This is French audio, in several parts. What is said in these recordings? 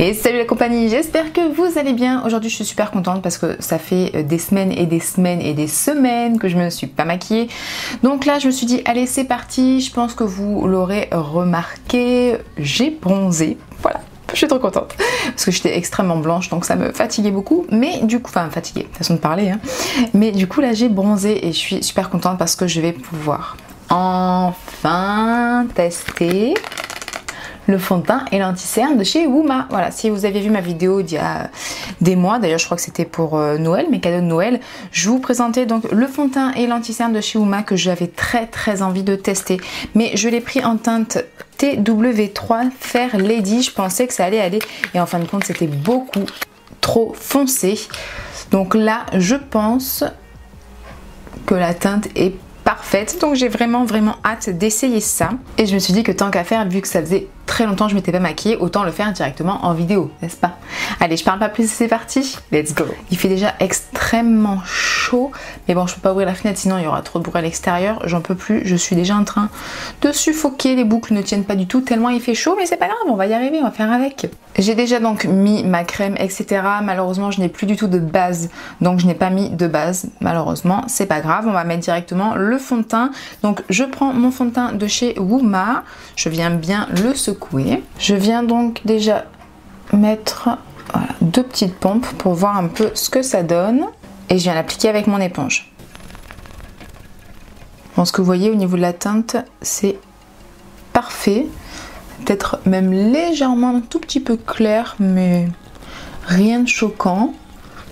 Et salut la compagnie, j'espère que vous allez bien. Aujourd'hui je suis super contente parce que ça fait des semaines et des semaines et des semaines que je me suis pas maquillée. Donc là je me suis dit allez c'est parti, je pense que vous l'aurez remarqué, j'ai bronzé, voilà. Je suis trop contente parce que j'étais extrêmement blanche donc ça me fatiguait beaucoup, mais du coup, enfin fatiguée, façon de parler hein. Mais du coup là j'ai bronzé et je suis super contente parce que je vais pouvoir enfin tester le fond de teint et l'anti-cerne de chez Wooma. Voilà, si vous avez vu ma vidéo d'il y a des mois, d'ailleurs je crois que c'était pour Noël, mes cadeaux de Noël, je vous présentais donc le fond de teint et l'anti-cerne de chez Wooma que j'avais très envie de tester. Mais je l'ai pris en teinte TW3 Fair Lady, je pensais que ça allait aller et en fin de compte c'était beaucoup trop foncé. Donc là je pense que la teinte est parfaite, donc j'ai vraiment hâte d'essayer ça. Et je me suis dit que tant qu'à faire, vu que ça faisait très longtemps que je m'étais pas maquillée, autant le faire directement en vidéo, n'est-ce pas? Allez, je parle pas plus, c'est parti, let's go. Il fait déjà extrêmement chaud, mais bon, je peux pas ouvrir la fenêtre sinon il y aura trop de bruit à l'extérieur, j'en peux plus, je suis déjà en train de suffoquer, les boucles ne tiennent pas du tout tellement il fait chaud, mais c'est pas grave, on va y arriver, on va faire avec. J'ai déjà donc mis ma crème, etc. Malheureusement, je n'ai plus du tout de base, donc je n'ai pas mis de base, malheureusement, c'est pas grave, on va mettre directement le fond de teint. Donc je prends mon fond de teint de chez Wooma, je viens bien le secouer. Je viens donc déjà mettre voilà, 2 petites pompes pour voir un peu ce que ça donne et je viens l'appliquer avec mon éponge. Bon, ce que vous voyez au niveau de la teinte, c'est parfait. Peut-être même légèrement un tout petit peu clair, mais rien de choquant.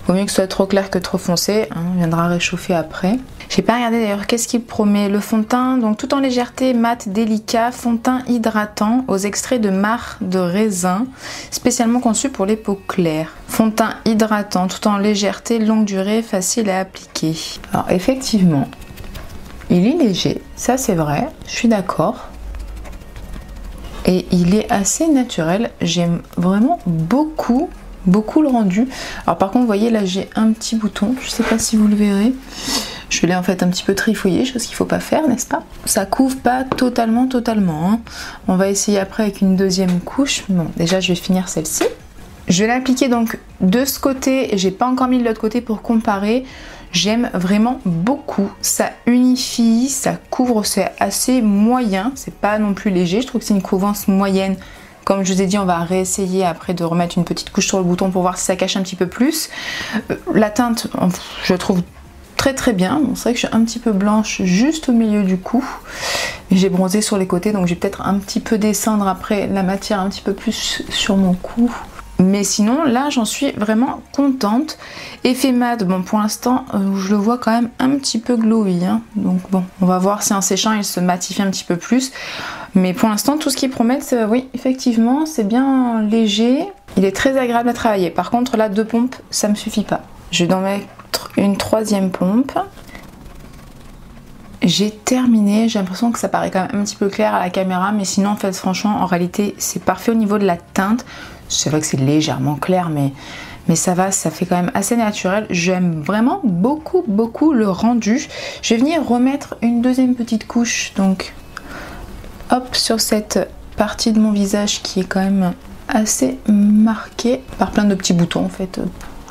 Vaut mieux que ce soit trop clair que trop foncé, hein, on viendra réchauffer après. J'ai pas regardé d'ailleurs qu'est-ce qu'il promet. Le fond de teint, donc tout en légèreté, mat, délicat, fond de teint hydratant aux extraits de marc de raisin, spécialement conçu pour les peaux claires. Fond de teint hydratant, tout en légèreté, longue durée, facile à appliquer. Alors effectivement, il est léger, ça c'est vrai, je suis d'accord. Et il est assez naturel, j'aime vraiment beaucoup le rendu. Alors par contre vous voyez là j'ai un petit bouton, je sais pas si vous le verrez, je l'ai en fait un petit peu trifouillé, chose qu'il faut pas faire, n'est-ce pas? Ça couvre pas totalement hein. On va essayer après avec une deuxième couche. Bon, déjà je vais finir celle-ci. Je vais l'appliquer donc de ce côté, j'ai pas encore mis de l'autre côté pour comparer. J'aime vraiment beaucoup, ça unifie, ça couvre, c'est assez moyen, c'est pas non plus léger, je trouve que c'est une couvrance moyenne. Comme je vous ai dit, on va réessayer après de remettre une petite couche sur le bouton pour voir si ça cache un petit peu plus. La teinte, je la trouve très bien. Bon, c'est vrai que je suis un petit peu blanche juste au milieu du cou. J'ai bronzé sur les côtés, donc je vais peut-être un petit peu descendre après la matière un petit peu plus sur mon cou. Mais sinon, là, j'en suis vraiment contente. Effet mat, bon, pour l'instant, je le vois quand même un petit peu glowy. Hein. Donc bon, on va voir si en séchant, il se matifie un petit peu plus. Mais pour l'instant, tout ce qu'ils promettent, oui, effectivement, c'est bien léger. Il est très agréable à travailler. Par contre, là, 2 pompes, ça me suffit pas. Je vais en mettre une 3e pompe. J'ai terminé, j'ai l'impression que ça paraît quand même un petit peu clair à la caméra, mais sinon en fait franchement en réalité c'est parfait au niveau de la teinte. C'est vrai que c'est légèrement clair mais ça va, ça fait quand même assez naturel. J'aime vraiment beaucoup le rendu. Je vais venir remettre une 2e petite couche donc hop sur cette partie de mon visage qui est quand même assez marquée par plein de petits boutons en fait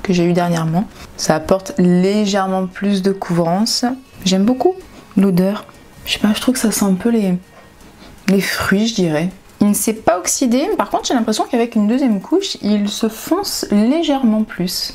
que j'ai eu dernièrement. Ça apporte légèrement plus de couvrance. J'aime beaucoup l'odeur, je sais pas, je trouve que ça sent un peu les fruits, je dirais. Il ne s'est pas oxydé, par contre j'ai l'impression qu'avec une 2e couche, il se fonce légèrement plus.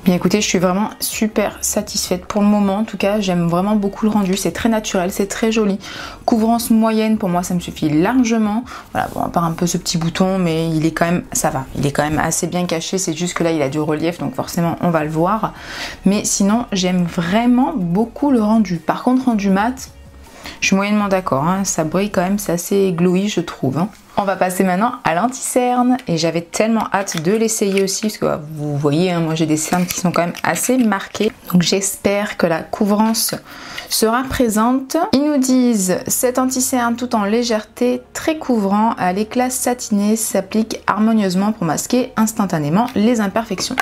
Bien écoutez, je suis vraiment super satisfaite pour le moment, en tout cas j'aime vraiment beaucoup le rendu, c'est très naturel, c'est très joli. Couvrance moyenne, pour moi ça me suffit largement. Voilà, bon à part un peu ce petit bouton, mais il est quand même, ça va, il est quand même assez bien caché, c'est juste que là il a du relief, donc forcément on va le voir. Mais sinon j'aime vraiment beaucoup le rendu. Par contre rendu mat, je suis moyennement d'accord, hein, ça brille quand même, c'est assez glowy je trouve. Hein. On va passer maintenant à l'anti-cerne et j'avais tellement hâte de l'essayer aussi parce que vous voyez, hein, moi j'ai des cernes qui sont quand même assez marquées. Donc j'espère que la couvrance sera présente. Ils nous disent cet anti-cerne tout en légèreté, très couvrant, à l'éclat satiné, s'applique harmonieusement pour masquer instantanément les imperfections.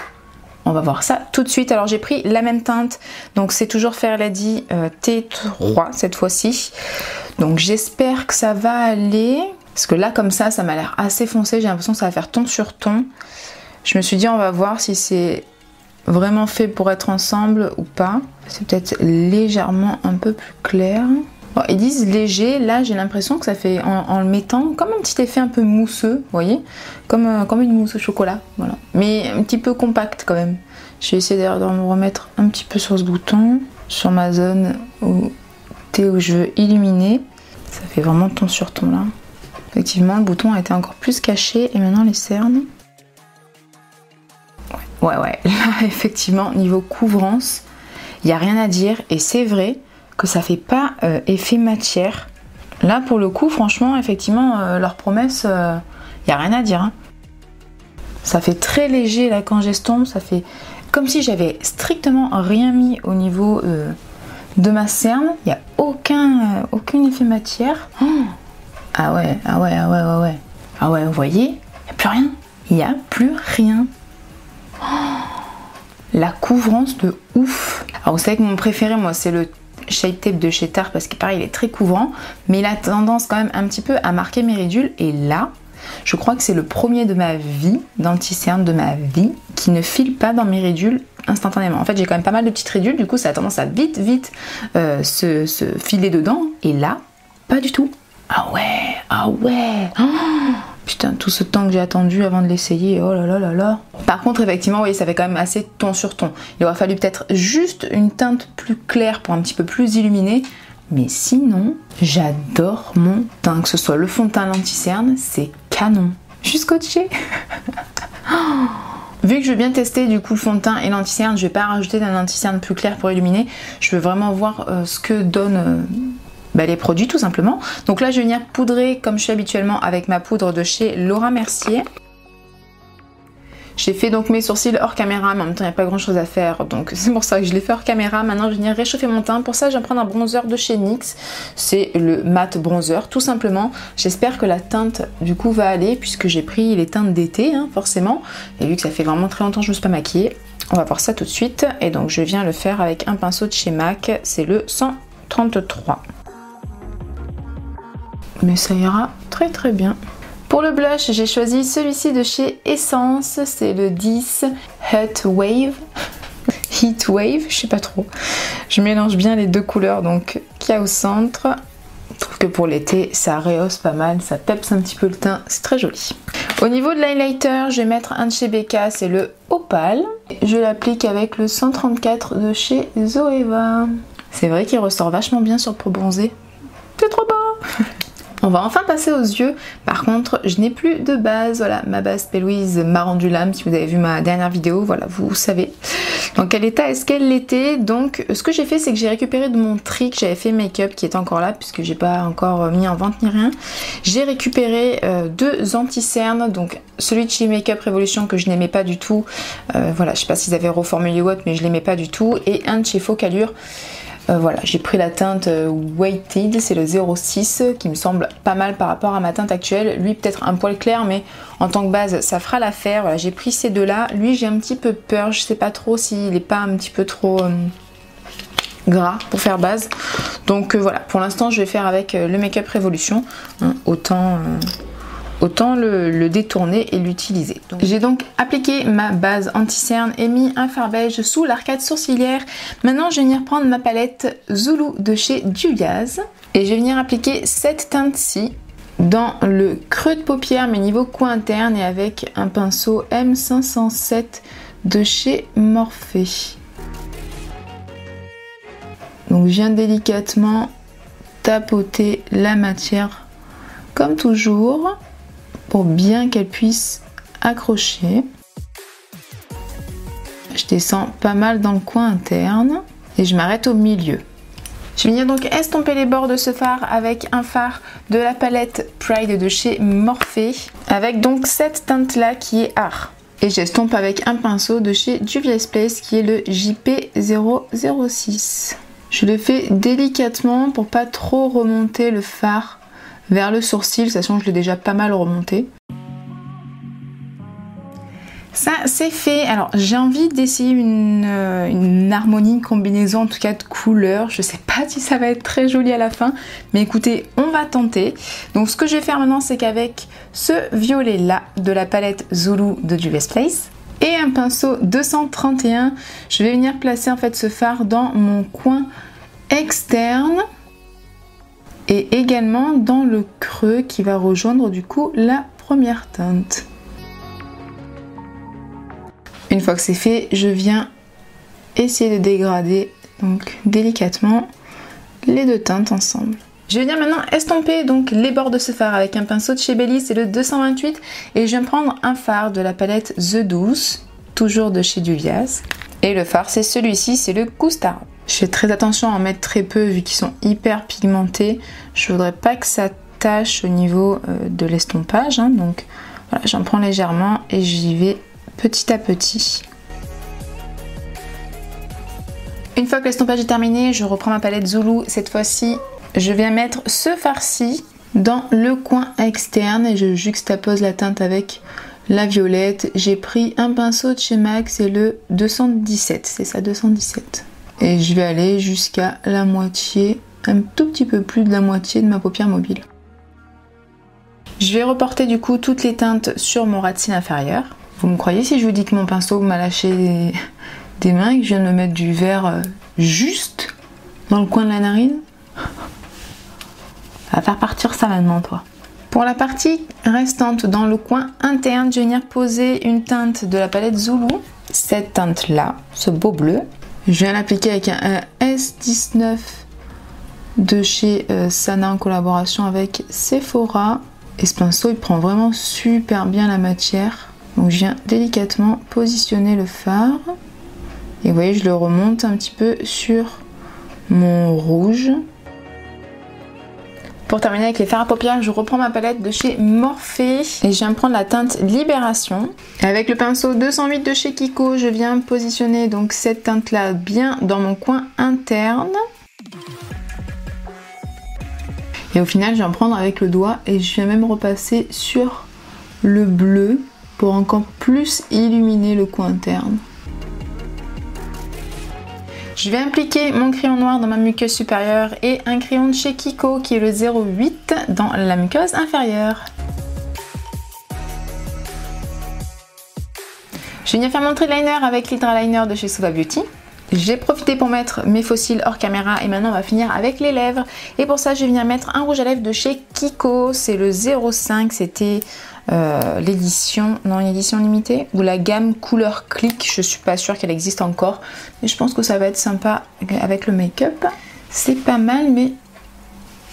On va voir ça tout de suite. Alors j'ai pris la même teinte, donc c'est toujours Fair Lady T3 cette fois-ci. Donc j'espère que ça va aller. Parce que là comme ça m'a l'air assez foncé, j'ai l'impression que ça va faire ton sur ton. Je me suis dit on va voir si c'est vraiment fait pour être ensemble ou pas. C'est peut-être légèrement un peu plus clair. Bon, ils disent léger, là j'ai l'impression que ça fait en le mettant comme un petit effet un peu mousseux, vous voyez, comme une mousse au chocolat, voilà. Mais un petit peu compact quand même. Je vais essayer d'ailleurs de me remettre un petit peu sur ce bouton, sur ma zone où je veux illuminer. Ça fait vraiment ton sur ton là. Effectivement le bouton a été encore plus caché et maintenant les cernes. Ouais, là effectivement niveau couvrance, il n'y a rien à dire et c'est vrai que ça fait pas effet matière. Là pour le coup franchement effectivement leur promesse, il n'y a rien à dire. Hein. Ça fait très léger là quand j'estompe, ça fait comme si j'avais strictement rien mis au niveau de ma cerne. Il n'y a aucun effet matière. Oh ah ouais. Ah ouais, vous voyez, il n'y a plus rien. Il n'y a plus rien. Oh la couvrance de ouf. Alors vous savez que mon préféré moi c'est le Shape Tape de chez Tarte parce que pareil il est très couvrant mais il a tendance quand même un petit peu à marquer mes ridules et là je crois que c'est le premier de ma vie, d'anti-cerne de ma vie qui ne file pas dans mes ridules instantanément. En fait j'ai quand même pas mal de petites ridules, du coup ça a tendance à vite se filer dedans et là pas du tout. Ah ouais oh putain, tout ce temps que j'ai attendu avant de l'essayer, oh là là. Par contre, effectivement, oui, ça fait quand même assez ton sur ton. Il aurait fallu peut-être juste une teinte plus claire pour un petit peu plus illuminer. Mais sinon, j'adore mon teint. Que ce soit le fond de teint l'anti-cerne, c'est canon. Je suis scotchée. Vu que je veux bien tester du coup le fond de teint et l'anti-cerne, je vais pas rajouter d'un anti-cerne plus clair pour illuminer. Je veux vraiment voir ce que donne... les produits tout simplement. Donc là je vais venir poudrer comme je fais habituellement avec ma poudre de chez Laura Mercier. J'ai fait donc mes sourcils hors caméra mais en même temps il n'y a pas grand chose à faire donc c'est pour ça que je l'ai fait hors caméra. Maintenant je vais venir réchauffer mon teint. Pour ça je vais prendre un bronzer de chez NYX. C'est le matte bronzer tout simplement. J'espère que la teinte du coup va aller puisque j'ai pris les teintes d'été hein, forcément. Et vu que ça fait vraiment très longtemps que je ne me suis pas maquillée, on va voir ça tout de suite. Et donc je viens le faire avec un pinceau de chez MAC. C'est le 133. Mais ça ira très bien. Pour le blush, j'ai choisi celui-ci de chez Essence, c'est le 10 Heat Wave, je sais pas trop. Je mélange bien les deux couleurs, donc qu'il y a au centre. Je trouve que pour l'été, ça rehausse pas mal, ça peps un petit peu le teint, c'est très joli. Au niveau de l'highlighter, je vais mettre un de chez Becca, c'est le Opale. Je l'applique avec le 134 de chez Zoeva. C'est vrai qu'il ressort vachement bien sur le peau bronzée. C'est trop beau. On va enfin passer aux yeux. Par contre, je n'ai plus de base. Voilà, ma base P. Louise m'a rendu l'âme. Si vous avez vu ma dernière vidéo, voilà, vous savez dans quel état est-ce qu'elle l'était. Donc, ce que j'ai fait, c'est que j'ai récupéré de mon tri que j'avais fait make-up qui est encore là, puisque j'ai pas encore mis en vente ni rien. J'ai récupéré deux anti-cernes. Donc, celui de chez Makeup Revolution que je n'aimais pas du tout. Voilà, je sais pas s'ils avaient reformulé ou autre, mais je l'aimais pas du tout. Et un de chez Focallure. Voilà, j'ai pris la teinte Weighted, c'est le 06 qui me semble pas mal par rapport à ma teinte actuelle. Lui peut-être un poil clair mais en tant que base ça fera l'affaire. Voilà, j'ai pris ces deux là. Lui j'ai un petit peu peur, je sais pas trop s'il est pas un petit peu trop gras pour faire base. Donc voilà, pour l'instant je vais faire avec le Makeup Revolution. Hein, autant le détourner et l'utiliser. J'ai donc appliqué ma base anti-cerne et mis un fard beige sous l'arcade sourcilière. Maintenant je vais venir prendre ma palette Zulu de chez Juvia's et je vais venir appliquer cette teinte-ci dans le creux de paupière mais niveau coin interne et avec un pinceau M507 de chez Morphe. Donc je viens délicatement tapoter la matière comme toujours pour bien qu'elle puisse accrocher. Je descends pas mal dans le coin interne et je m'arrête au milieu. Je vais venir donc estomper les bords de ce fard avec un fard de la palette Pride de chez Morphe avec donc cette teinte là qui est Art. Et j'estompe avec un pinceau de chez Juvia's Place qui est le JP006. Je le fais délicatement pour pas trop remonter le fard vers le sourcil, sachant que je l'ai déjà pas mal remonté. Ça c'est fait. Alors j'ai envie d'essayer une harmonie, une combinaison en tout cas de couleurs. Je sais pas si ça va être très joli à la fin, mais écoutez, on va tenter. Donc ce que je vais faire maintenant, c'est qu'avec ce violet là de la palette Zulu de Juvia's Place et un pinceau 231, je vais venir placer en fait ce fard dans mon coin externe et également dans le creux qui va rejoindre du coup la première teinte. Une fois que c'est fait, je viens essayer de dégrader donc délicatement les deux teintes ensemble. Je vais venir maintenant estomper donc les bords de ce fard avec un pinceau de chez Belly, c'est le 228, et je viens prendre un fard de la palette The Douce, toujours de chez Juvia's. Et le fard c'est celui-ci, c'est le Custard. Je fais très attention à en mettre très peu vu qu'ils sont hyper pigmentés. Je voudrais pas que ça tache au niveau de l'estompage, hein, donc voilà, j'en prends légèrement et j'y vais petit à petit. Une fois que l'estompage est terminé, je reprends ma palette Zulu. Cette fois-ci, je viens mettre ce fard-ci dans le coin externe et je juxtapose la teinte avec la violette. J'ai pris un pinceau de chez MAC, c'est le 217, c'est ça, 217. Et je vais aller jusqu'à la moitié, un tout petit peu plus de la moitié de ma paupière mobile. Je vais reporter du coup toutes les teintes sur mon ras de cils inférieur. Vous me croyez si je vous dis que mon pinceau m'a lâché des mains et que je viens de me mettre du vert juste dans le coin de la narine? Ça va faire partir ça maintenant, toi. Pour la partie restante dans le coin interne, je vais venir poser une teinte de la palette Zulu. Cette teinte là, ce beau bleu. Je viens l'appliquer avec un S19 de chez Sana en collaboration avec Sephora. Et ce pinceau il prend vraiment super bien la matière. Donc je viens délicatement positionner le fard. Et vous voyez, je le remonte un petit peu sur mon rouge. Pour terminer avec les fards à paupières, je reprends ma palette de chez Morphe et je viens prendre la teinte Libération. Et avec le pinceau 208 de chez Kiko, je viens positionner donc cette teinte là bien dans mon coin interne. Et au final, je viens prendre avec le doigt et je viens même repasser sur le bleu pour encore plus illuminer le coin interne. Je vais appliquer mon crayon noir dans ma muqueuse supérieure et un crayon de chez Kiko qui est le 08 dans la muqueuse inférieure. Je vais venir faire mon trait de liner avec l'Hydra Liner de chez Suva Beauty. J'ai profité pour mettre mes faux cils hors caméra et maintenant on va finir avec les lèvres. Et pour ça je vais venir mettre un rouge à lèvres de chez Kiko, c'est le 05, c'était l'édition, non, une édition limitée ou la gamme couleur click, je suis pas sûre qu'elle existe encore, mais je pense que ça va être sympa avec le make-up. C'est pas mal, mais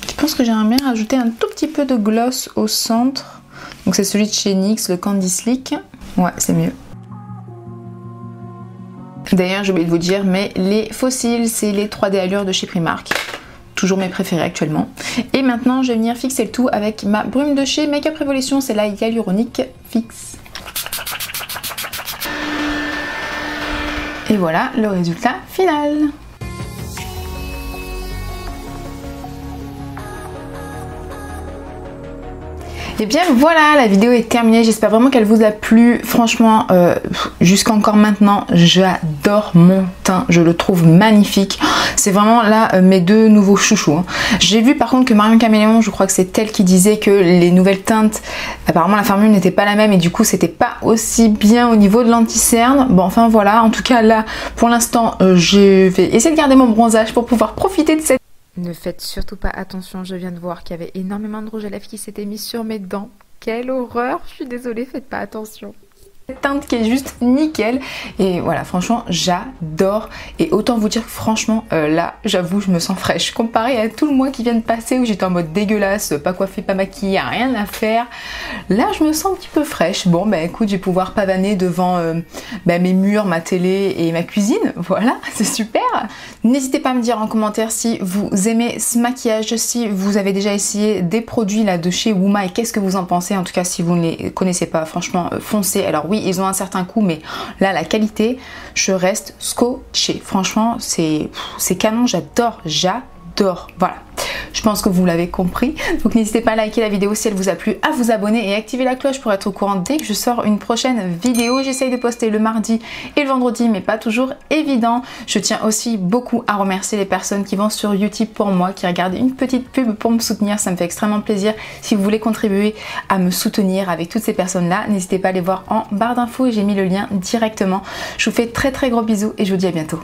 je pense que j'aimerais bien rajouter un tout petit peu de gloss au centre. Donc c'est celui de chez NYX, le Candy Slick. Ouais, c'est mieux. D'ailleurs, j'ai oublié de vous dire, mais les faux cils, c'est les 3D Allure de chez Primark. Toujours mes préférés actuellement. Et maintenant, je vais venir fixer le tout avec ma brume de chez Makeup Revolution. C'est la Hyaluronique Fix. Et voilà le résultat final. Et bien voilà, la vidéo est terminée, j'espère vraiment qu'elle vous a plu. Franchement, jusqu'encore maintenant, j'adore mon teint, je le trouve magnifique. C'est vraiment là mes deux nouveaux chouchous. Hein. J'ai vu par contre que Marion Caméléon, je crois que c'est elle qui disait que les nouvelles teintes, apparemment la formule n'était pas la même et du coup c'était pas aussi bien au niveau de l'anti-cerne. Bon enfin voilà, en tout cas là, pour l'instant, je vais essayer de garder mon bronzage pour pouvoir profiter de cette... Ne faites surtout pas attention, je viens de voir qu'il y avait énormément de rouge à lèvres qui s'était mis sur mes dents. Quelle horreur, je suis désolée, faites pas attention. Cette teinte qui est juste nickel et voilà, franchement j'adore. Et autant vous dire que franchement là j'avoue je me sens fraîche comparé à tout le mois qui vient de passer où j'étais en mode dégueulasse, pas coiffée, pas maquillée, rien à faire. Là je me sens un petit peu fraîche. Bon bah écoute, je vais pouvoir pavaner devant mes murs, ma télé et ma cuisine, voilà, c'est super. N'hésitez pas à me dire en commentaire si vous aimez ce maquillage, si vous avez déjà essayé des produits là de chez Wooma et qu'est-ce que vous en pensez. En tout cas si vous ne les connaissez pas, franchement foncez. Alors oui, ils ont un certain coût, mais là la qualité, je reste scotchée. Franchement c'est canon, j'adore. Voilà. Je pense que vous l'avez compris. Donc n'hésitez pas à liker la vidéo si elle vous a plu, à vous abonner et activer la cloche pour être au courant dès que je sors une prochaine vidéo. J'essaye de poster le mardi et le vendredi, mais pas toujours évident. Je tiens aussi beaucoup à remercier les personnes qui vont sur Utip pour moi, qui regardent une petite pub pour me soutenir. Ça me fait extrêmement plaisir. Si vous voulez contribuer à me soutenir avec toutes ces personnes-là, n'hésitez pas à les voir en barre d'infos et j'ai mis le lien directement. Je vous fais très gros bisous et je vous dis à bientôt.